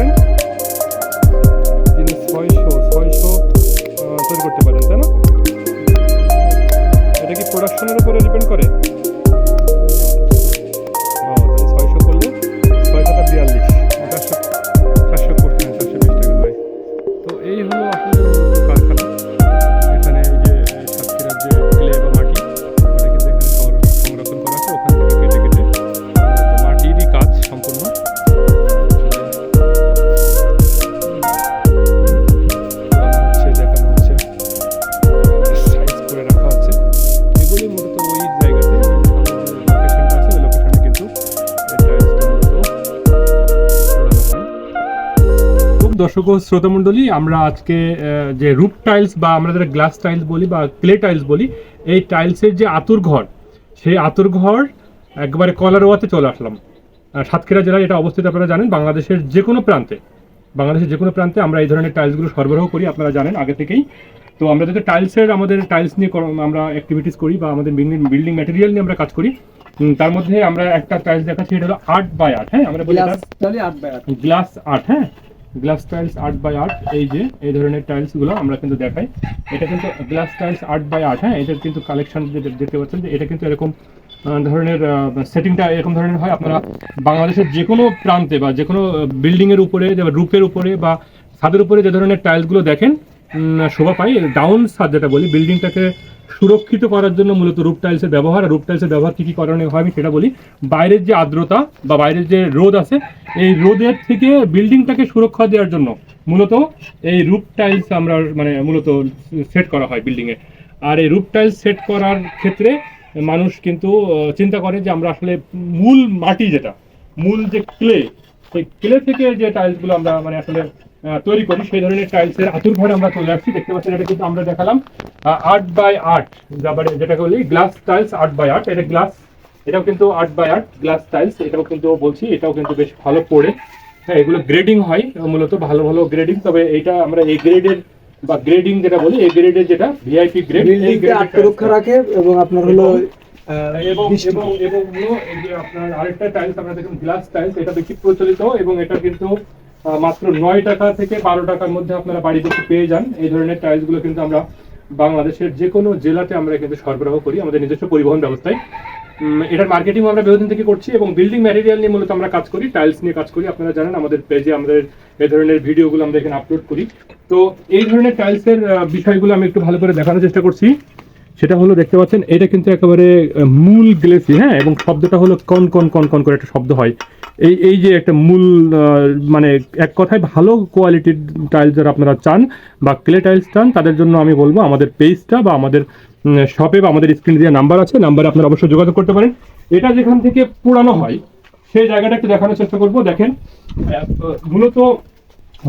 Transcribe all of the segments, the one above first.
পারেন, তিনি 600 তৈরি করতে পারেন, তাই না? এটা কি প্রোডাকশনের উপরে ডিপেন্ড করে? তাহলে 600 করলে 642 400 করতে 420 টাকা হয়। তো এই হলো আসলে কারখানা। এখানে এই যে সাতক্ষীরার যে ক্লে বা মাটি, ওটা কিন্তু এখানে সংরক্ষণ করা আছে, ওখান থেকে কেটে কেটে মাটিরই কাজ সম্পূর্ণ দেখানো হচ্ছে, সাইজ করে রাখা আছে। এগুলি মূলত ওই জায়গাতে লোকেশনটা আছে, ওই লোকেশনে কিন্তু দর্শক ও শ্রোতামণ্ডলী, আমরা আজকে যে রুফ টাইলস বা আমরা যারা গ্লাস টাইলস বলি বা ক্লে টাইলস বলি, এই টাইলসের যে আতুর ঘর, সেই আতুর ঘর একবারে কলারোয়াতে চলে আসলাম। সাতক্ষীরা জেলায় এটা অবস্থিত, আপনারা জানেন। বাংলাদেশের যে কোনো প্রান্তে আমরা এই ধরনের টাইলসগুলো সরবরাহ করি, আপনারা জানেন আগে থেকেই। তো আমরা যদি আমাদের টাইলস নিয়ে আমরা অ্যাক্টিভিটিস করি বা আমাদের বিল্ডিং ম্যাটেরিয়াল নিয়ে আমরা কাজ করি, তার মধ্যে আমরা একটা টাইলস দেখাচ্ছি, এটা হলো 8x8। হ্যাঁ, আমরা বলি গ্লাস 8। হ্যাঁ, গ্লাস টাইলস 8x8। এই ধরনের টাইলসগুলো আমরা কিন্তু দেখাই। এটা কিন্তু গ্লাস টাইলস 8x8। হ্যাঁ, এটার কিন্তু কালেকশন দেখতে পাচ্ছেন যে এটা কিন্তু এরকম ধরনের সেটিংটা এরকম ধরনের হয়। আপনারা বাংলাদেশের যে কোনো প্রান্তে বা যে কোনো বিল্ডিংয়ের উপরে, রুফের উপরে বা ছাদের উপরে যে ধরনের টাইলসগুলো দেখেন শোভা পাই, ডাউন ছাদ যেটা বলি, বিল্ডিংটাকে সুরক্ষিত করার জন্য মূলত রুফ টাইলসের ব্যবহার। আর রুফ টাইলসের ব্যবহার কী কারণে হয় আমি সেটা বলি। বাইরের যে আর্দ্রতা বা বাইরের যে রোদ আছে, এই রোদের থেকে বিল্ডিংটাকে সুরক্ষা দেওয়ার জন্য মূলত এই রুফ টাইলস আমরা মূলত সেট করা হয় বিল্ডিংয়ে। আর এই রুফ টাইলস সেট করার ক্ষেত্রে মানুষ কিন্তু চিন্তা করে যে আমরা আসলে মূল মাটি যেটা, মূল যে ক্লে, সেই ক্লে থেকে যে টাইলসগুলো আমরা আসলে তৈরি করি, সেই ধরনের টাইলসের আতুর ঘরে আমরা চলে আসছি। দেখতে পাচ্ছেন এটা কিন্তু আমরা দেখালাম 8x8, যেটাকে বলি গ্লাস টাইলস 8x8। এটা গ্লাস, এটাও কিন্তু 8x8 গ্লাস টাইলস। এটাও কিন্তু বলছি, এটাও কিন্তু বেশ ভালো পড়ে। হ্যাঁ, এগুলো গ্রেডিং হয় মূলত, ভালো ভালো গ্রেডিং। তবে এইটা আমরা এই গ্রেডের বা গ্রেডিং যেটা বলি, এই গ্রেডের যেটা ভিআইপি গ্রেড, এই আত্মরক্ষা রাখে। এবং আপনার হলো এবং এই যে আপনার আরেকটা টাইলস আমরা দেখুন গ্লাস টাইলস, এটা বেশি প্রচলিত এবং এটা কিন্তু মাত্র 9 টাকা থেকে 12 টাকার মধ্যে আপনারা বাড়িতে পেয়ে যান। এই ধরনের টাইলসগুলো কিন্তু আমরা বাংলাদেশের যে কোনো জেলাতে আমরা কিন্তু সরবরাহ করি আমাদের নিজস্ব পরিবহন ব্যবস্থায়। এটার মার্কেটিং আমরা বহুদিন থেকে করছি এবং বিল্ডিং ম্যাটেরিয়াল নিয়ে মূলত আমরা কাজ করি, টাইলস নিয়ে কাজ করি। আপনারা জানেন আমাদের পেজে আমাদের এই ধরনের ভিডিওগুলো আমরা এখানে আপলোড করি। তো এই ধরনের টাইলসের বিষয়গুলো আমি একটু ভালো করে দেখানোর চেষ্টা করছি। সেটা হলো, দেখতে পাচ্ছেন এটা কিন্তু একেবারে মূল গ্লেসি। হ্যাঁ, এবং শব্দটা হলো কন কন কন কন করে একটা শব্দ হয়। এই যে একটা মূল এক কথায় ভালো কোয়ালিটির টাইলস যারা আপনারা চান বা ক্লে টাইলস চান, তাদের জন্য আমি বলবো আমাদের পেজটা বা আমাদের শপে বা আমাদের স্ক্রিনে যে নাম্বার আছে, নাম্বারে আপনারা অবশ্যই যোগাযোগ করতে পারেন। এটা যেখান থেকে পুরানো হয় সেই জায়গাটা একটু দেখানোর চেষ্টা করবো। দেখেন, মূলত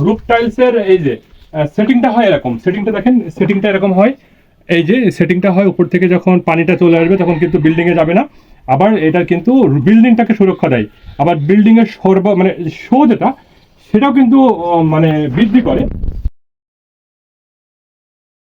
রুফ টাইলসের এই যে সেটিংটা হয় এরকম, সেটিংটা দেখেন, সেটিংটা এরকম হয়। এই যে সেটিংটা হয়, উপর থেকে যখন পানিটা চলে আসবে তখন কিন্তু বিল্ডিংয়ে যাবে না। আবার এটা কিন্তু বিল্ডিংটাকে সুরক্ষা দেয়। আবার বিল্ডিংয়ের শো যেটা, সেটাও কিন্তু বৃদ্ধি করে।